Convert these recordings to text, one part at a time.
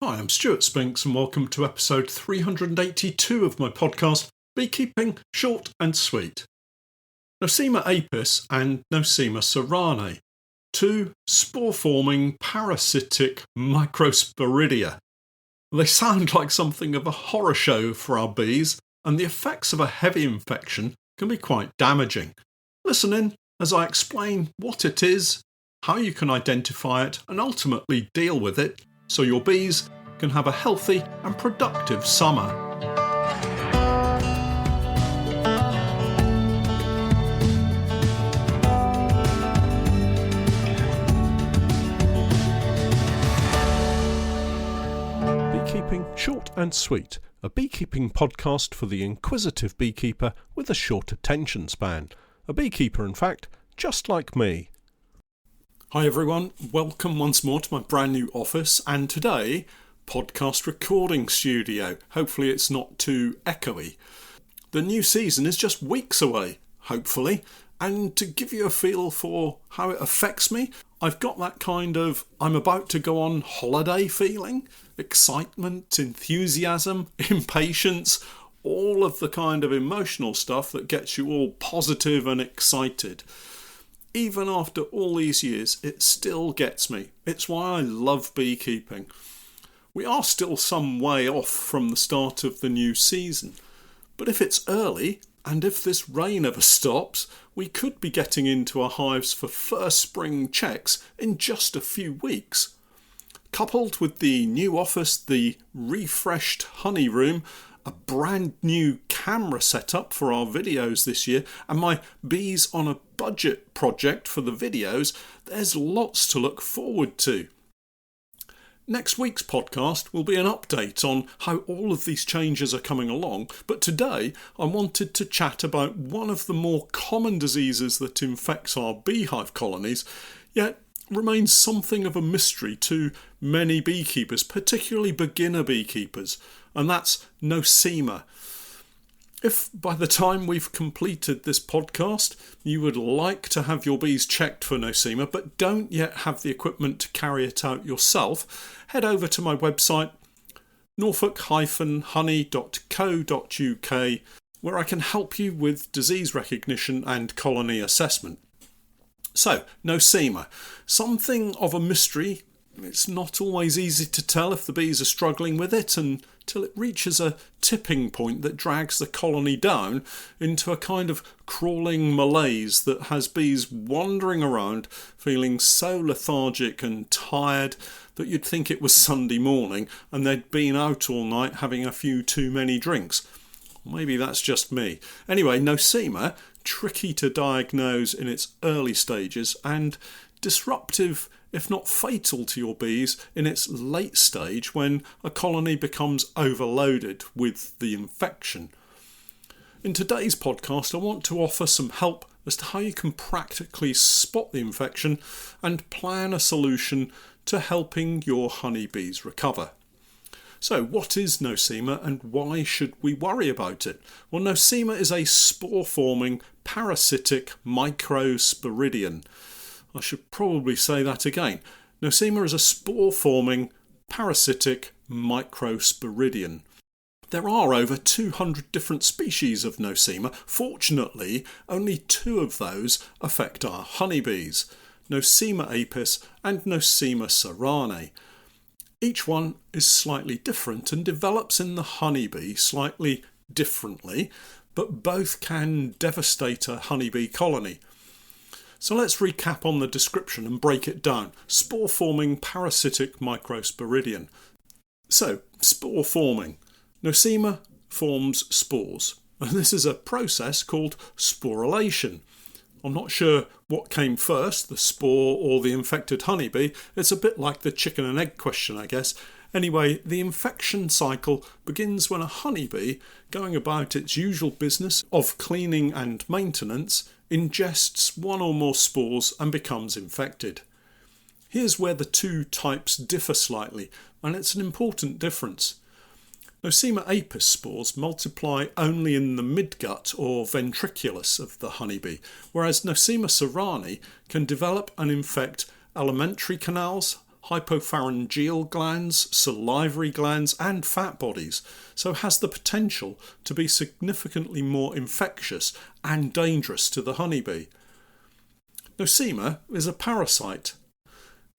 Hi, I'm Stewart Spinks and welcome to episode 382 of my podcast, Beekeeping Short and Sweet. Nosema apis and Nosema Ceranae, two spore-forming parasitic Microsporidia. They sound like something of a horror show for our bees, and the effects of a heavy infection can be quite damaging. Listen in as I explain what it is, how you can identify it, and ultimately deal with it so your bees can have a healthy and productive summer. Beekeeping Short and Sweet, a beekeeping podcast for the inquisitive beekeeper with a short attention span. A beekeeper, in fact, just like me. Hi everyone, welcome once more to my brand new office, and today, podcast recording studio. Hopefully it's not too echoey. The new season is just weeks away, hopefully, and to give you a feel for how it affects me, I've got that kind of I'm about to go on holiday feeling, excitement, enthusiasm, impatience, all of the kind of emotional stuff that gets you all positive and excited. Even after all these years, it still gets me. It's why I love beekeeping. We are still some way off from the start of the new season. But if it's early, and if this rain ever stops, we could be getting into our hives for first spring checks in just a few weeks. Coupled with the new office, the refreshed honey room, a brand new camera setup for our videos this year, and my bees on a budget project for the videos, there's lots to look forward to. Next week's podcast will be an update on how all of these changes are coming along, but today I wanted to chat about one of the more common diseases that infects our beehive colonies, yet remains something of a mystery to many beekeepers, particularly beginner beekeepers, and that's Nosema. If by the time we've completed this podcast you would like to have your bees checked for Nosema but don't yet have the equipment to carry it out yourself, head over to my website norfolk-honey.co.uk where I can help you with disease recognition and colony assessment. So, Nosema, something of a mystery. It's not always easy to tell if the bees are struggling with it until it reaches a tipping point that drags the colony down into a kind of crawling malaise that has bees wandering around feeling so lethargic and tired that you'd think it was Sunday morning and they'd been out all night having a few too many drinks. Maybe that's just me. Anyway, Nosema, tricky to diagnose in its early stages and disruptive, if not fatal to your bees, in its late stage when a colony becomes overloaded with the infection. In today's podcast, I want to offer some help as to how you can practically spot the infection and plan a solution to helping your honeybees recover. So, what is Nosema and why should we worry about it? Well, Nosema is a spore-forming parasitic Microsporidian. I should probably say that again. Nosema is a spore-forming parasitic Microsporidian. There are over 200 different species of Nosema. Fortunately, only 2 of those affect our honeybees, Nosema apis and Nosema Ceranae. Each one is slightly different and develops in the honeybee slightly differently, but both can devastate a honeybee colony. So let's recap on the description and break it down. Spore-forming parasitic Microsporidian. So, spore-forming. Nosema forms spores, and this is a process called sporulation. I'm not sure what came first, the spore or the infected honeybee. It's a bit like the chicken and egg question, I guess. Anyway, the infection cycle begins when a honeybee, going about its usual business of cleaning and maintenance, ingests one or more spores and becomes infected. Here's where the 2 types differ slightly, and it's an important difference. Nosema apis spores multiply only in the midgut or ventriculus of the honeybee, whereas Nosema ceranae can develop and infect alimentary canals, hypopharyngeal glands, salivary glands, and fat bodies, so has the potential to be significantly more infectious and dangerous to the honeybee. Nosema is a parasite.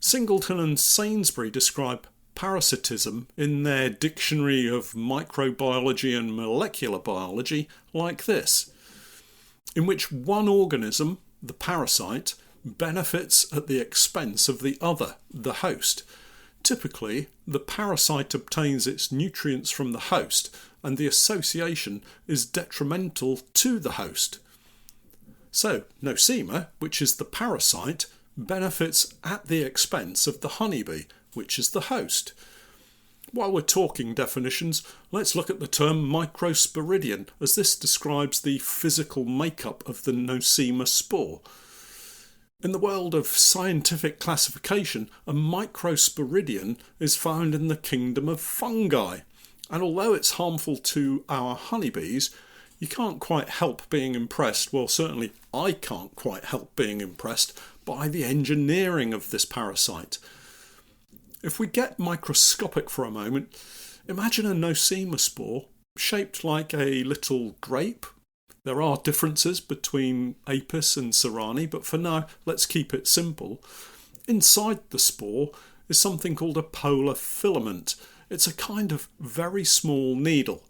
Singleton and Sainsbury describe parasitism in their Dictionary of Microbiology and Molecular Biology like this, in which one organism, the parasite, benefits at the expense of the other, the host. Typically, the parasite obtains its nutrients from the host, and the association is detrimental to the host. So, Nosema, which is the parasite, benefits at the expense of the honeybee, which is the host. While we're talking definitions, let's look at the term Microsporidian, as this describes the physical makeup of the Nosema spore. In the world of scientific classification, a Microsporidian is found in the kingdom of fungi, and although it's harmful to our honeybees, you can't quite help being impressed, well certainly I can't quite help being impressed by the engineering of this parasite. If we get microscopic for a moment, imagine a Nosema spore shaped like a little grape. There are differences between Apis and Ceranae, but for now, let's keep it simple. Inside the spore is something called a polar filament. It's a kind of very small needle.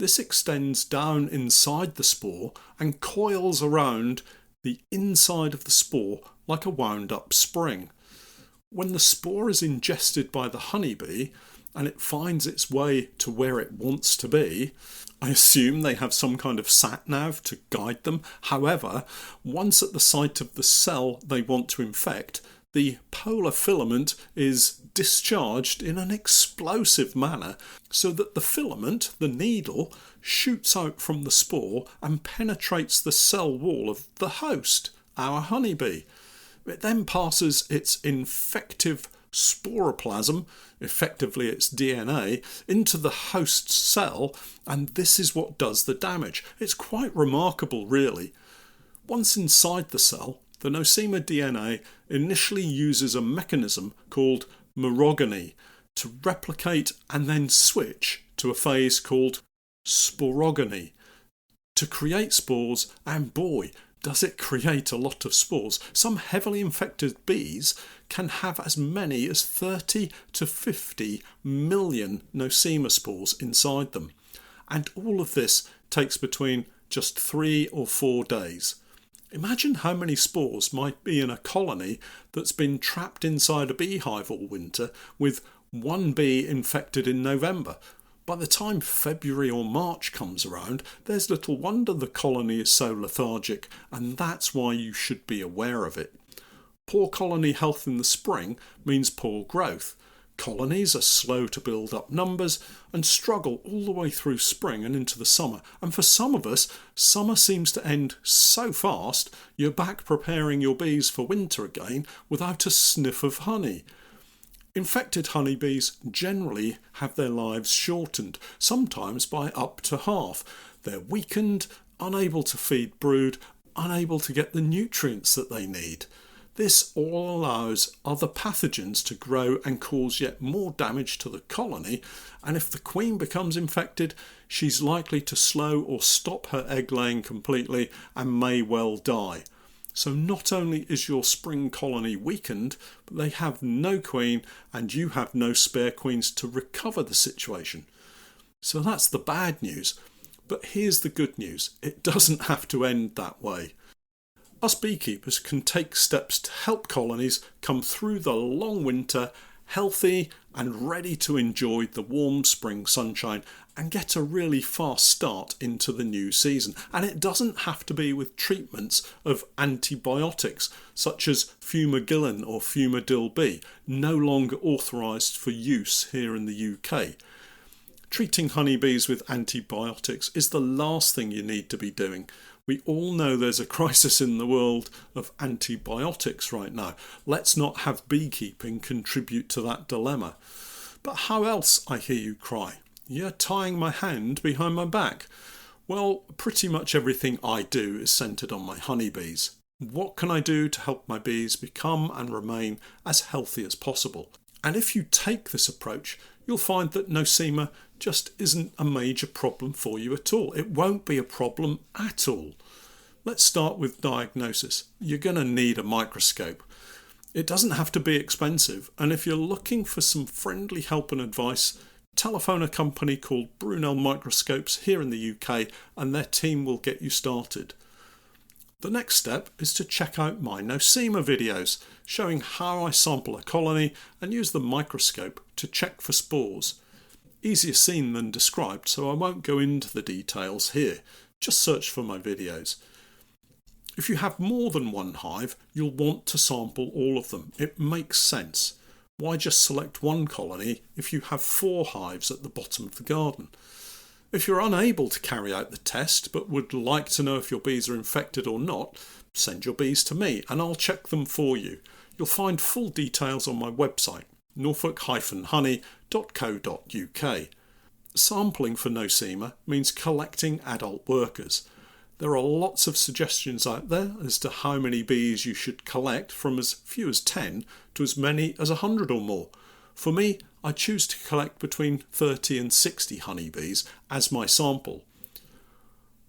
This extends down inside the spore and coils around the inside of the spore like a wound-up spring. When the spore is ingested by the honeybee and it finds its way to where it wants to be, I assume they have some kind of sat-nav to guide them. However, once at the site of the cell they want to infect, the polar filament is discharged in an explosive manner so that the filament, the needle, shoots out from the spore and penetrates the cell wall of the host, our honeybee. It then passes its infective sporoplasm, effectively its DNA, into the host cell, and this is what does the damage. It's quite remarkable, really. Once inside the cell, the Nosema DNA initially uses a mechanism called merogeny to replicate and then switch to a phase called sporogony to create spores, and boy, does it create a lot of spores. Some heavily infected bees can have as many as 30 to 50 million Nosema spores inside them. And all of this takes between just 3 or 4 days. Imagine how many spores might be in a colony that's been trapped inside a beehive all winter with one bee infected in November. By the time February or March comes around, there's little wonder the colony is so lethargic, and that's why you should be aware of it. Poor colony health in the spring means poor growth. Colonies are slow to build up numbers and struggle all the way through spring and into the summer. And for some of us, summer seems to end so fast, you're back preparing your bees for winter again without a sniff of honey. Infected honeybees generally have their lives shortened, sometimes by up to half. They're weakened, unable to feed brood, unable to get the nutrients that they need. This all allows other pathogens to grow and cause yet more damage to the colony, and if the queen becomes infected, she's likely to slow or stop her egg laying completely and may well die. So not only is your spring colony weakened, but they have no queen and you have no spare queens to recover the situation. So that's the bad news. But here's the good news. It doesn't have to end that way. Us beekeepers can take steps to help colonies come through the long winter healthy and ready to enjoy the warm spring sunshine and get a really fast start into the new season. And it doesn't have to be with treatments of antibiotics such as fumagillin or Fumadil B, no longer authorised for use here in the UK. Treating honeybees with antibiotics is the last thing you need to be doing. We all know there's a crisis in the world of antibiotics right now. Let's not have beekeeping contribute to that dilemma. But how else, I hear you cry? You're tying my hand behind my back. Well, pretty much everything I do is centred on my honeybees. What can I do to help my bees become and remain as healthy as possible? And if you take this approach, you'll find that Nosema just isn't a major problem for you at all. It won't be a problem at all. Let's start with diagnosis. You're going to need a microscope. It doesn't have to be expensive, and if you're looking for some friendly help and advice, telephone a company called Brunel Microscopes here in the UK and their team will get you started. The next step is to check out my Nosema videos showing how I sample a colony and use the microscope to check for spores. Easier seen than described, so I won't go into the details here. Just search for my videos. If you have more than one hive, you'll want to sample all of them. It makes sense. Why just select one colony if you have 4 hives at the bottom of the garden? If you're unable to carry out the test but would like to know if your bees are infected or not, send your bees to me and I'll check them for you. You'll find full details on my website, norfolk-honey.co.uk. Sampling for Nosema means collecting adult workers. There are lots of suggestions out there as to how many bees you should collect, from as few as 10 to as many as 100 or more. For me, I choose to collect between 30 and 60 honeybees as my sample.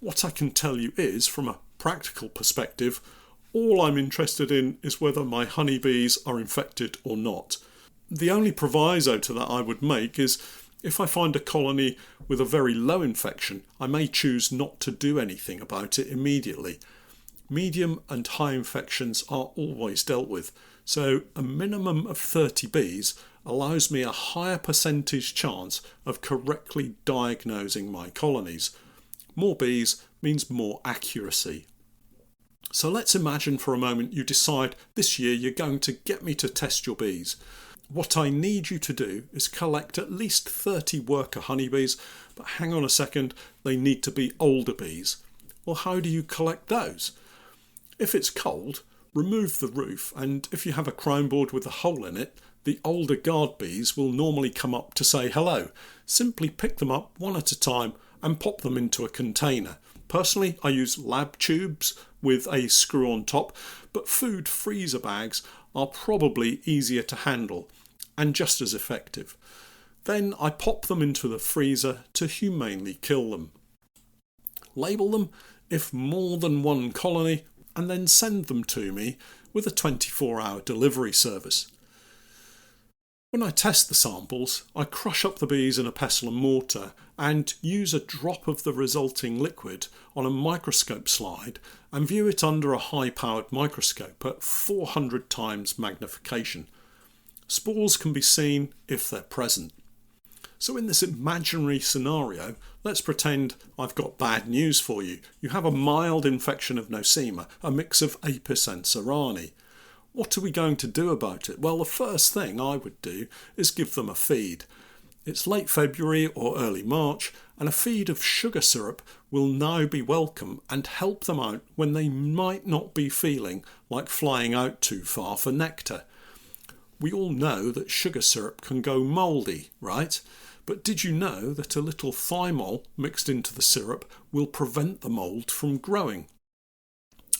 What I can tell you is, from a practical perspective, all I'm interested in is whether my honeybees are infected or not. The only proviso to that I would make is, if I find a colony with a very low infection, I may choose not to do anything about it immediately. Medium and high infections are always dealt with, so a minimum of 30 bees allows me a higher percentage chance of correctly diagnosing my colonies. More bees means more accuracy. So let's imagine for a moment you decide this year you're going to get me to test your bees. What I need you to do is collect at least 30 worker honeybees, but hang on a second, they need to be older bees. Well, how do you collect those? If it's cold, remove the roof, and if you have a crown board with a hole in it, the older guard bees will normally come up to say hello. Simply pick them up one at a time and pop them into a container. Personally, I use lab tubes with a screw on top, but food freezer bags are probably easier to handle and just as effective. Then I pop them into the freezer to humanely kill them. Label them if more than one colony and then send them to me with a 24-hour delivery service. When I test the samples, I crush up the bees in a pestle and mortar and use a drop of the resulting liquid on a microscope slide and view it under a high-powered microscope at 400 times magnification. Spores can be seen if they're present. So in this imaginary scenario, let's pretend I've got bad news for you. You have a mild infection of Nosema, a mix of Apis and Ceranae. What are we going to do about it? Well, the first thing I would do is give them a feed. It's late February or early March, and a feed of sugar syrup will now be welcome and help them out when they might not be feeling like flying out too far for nectar. We all know that sugar syrup can go mouldy, right? But did you know that a little thymol mixed into the syrup will prevent the mould from growing?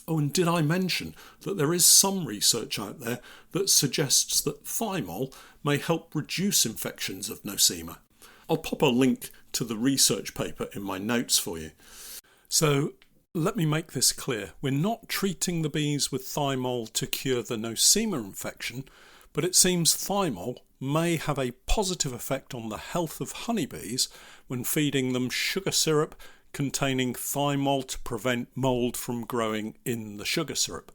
Oh, and did I mention that there is some research out there that suggests that thymol may help reduce infections of Nosema? I'll pop a link to the research paper in my notes for you. So let me make this clear. We're not treating the bees with thymol to cure the Nosema infection, but it seems thymol may have a positive effect on the health of honeybees when feeding them sugar syrup containing thymol to prevent mould from growing in the sugar syrup.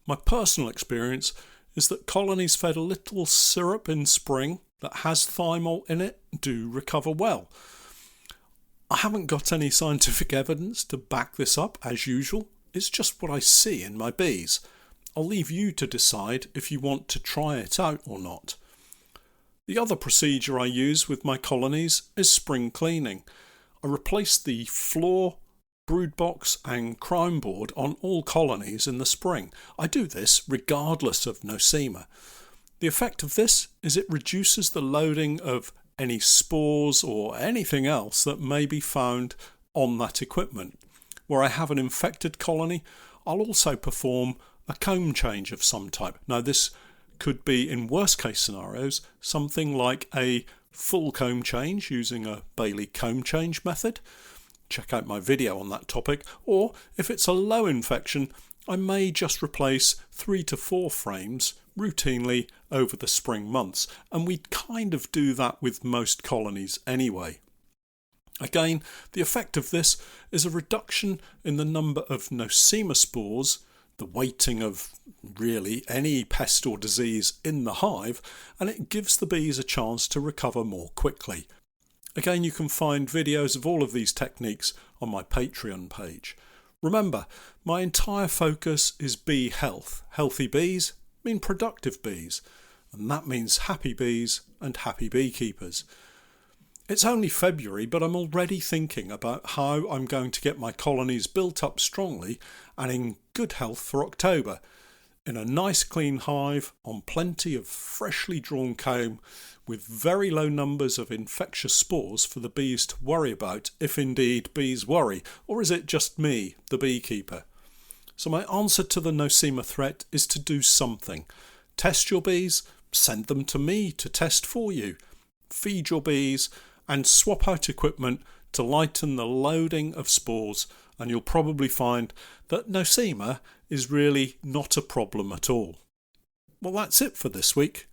My personal experience is that colonies fed a little syrup in spring that has thymol in it do recover well. I haven't got any scientific evidence to back this up as usual. It's just what I see in my bees. I'll leave you to decide if you want to try it out or not. The other procedure I use with my colonies is spring cleaning. I replace the floor, brood box and crown board on all colonies in the spring. I do this regardless of Nosema. The effect of this is it reduces the loading of any spores or anything else that may be found on that equipment. Where I have an infected colony, I'll also perform a comb change of some type. Now this could be, in worst case scenarios, something like a full comb change using a Bailey comb change method. Check out my video on that topic. Or if it's a low infection, I may just replace 3 to 4 frames routinely over the spring months, and we kind of do that with most colonies anyway. Again, the effect of this is a reduction in the number of Nosema spores, the weighting of really any pest or disease in the hive, and it gives the bees a chance to recover more quickly. Again, you can find videos of all of these techniques on my Patreon page. Remember, my entire focus is bee health. Healthy bees mean productive bees, and that means happy bees and happy beekeepers. It's only February, but I'm already thinking about how I'm going to get my colonies built up strongly and in good health for October, in a nice clean hive on plenty of freshly drawn comb with very low numbers of infectious spores for the bees to worry about, if indeed bees worry, or is it just me, the beekeeper? So my answer to the Nosema threat is to do something. Test your bees, send them to me to test for you. Feed your bees and swap out equipment to lighten the loading of spores, and you'll probably find that Nosema is really not a problem at all. Well, that's it for this week.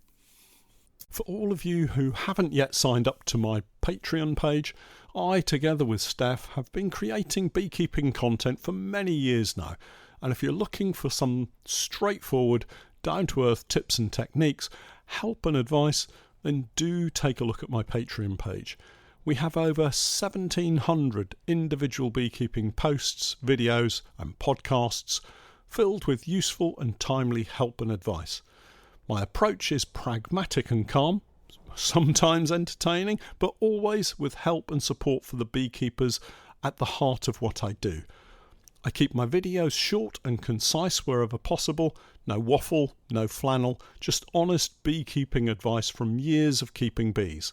For all of you who haven't yet signed up to my Patreon page, I, together with Steph, have been creating beekeeping content for many years now. And if you're looking for some straightforward, down-to-earth tips and techniques, help and advice, then do take a look at my Patreon page. We have over 1,700 individual beekeeping posts, videos and podcasts filled with useful and timely help and advice. My approach is pragmatic and calm, sometimes entertaining, but always with help and support for the beekeepers at the heart of what I do. I keep my videos short and concise wherever possible, no waffle, no flannel, just honest beekeeping advice from years of keeping bees.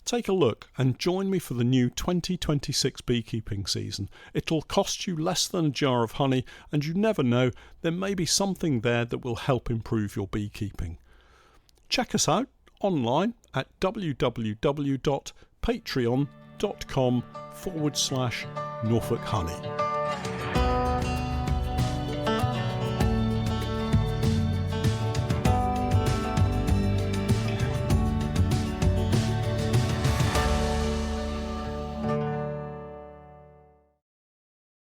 Take a look and join me for the new 2026 beekeeping season. It'll cost you less than a jar of honey, and you never know, there may be something there that will help improve your beekeeping. Check us out online at www.patreon.com/Norfolk Honey.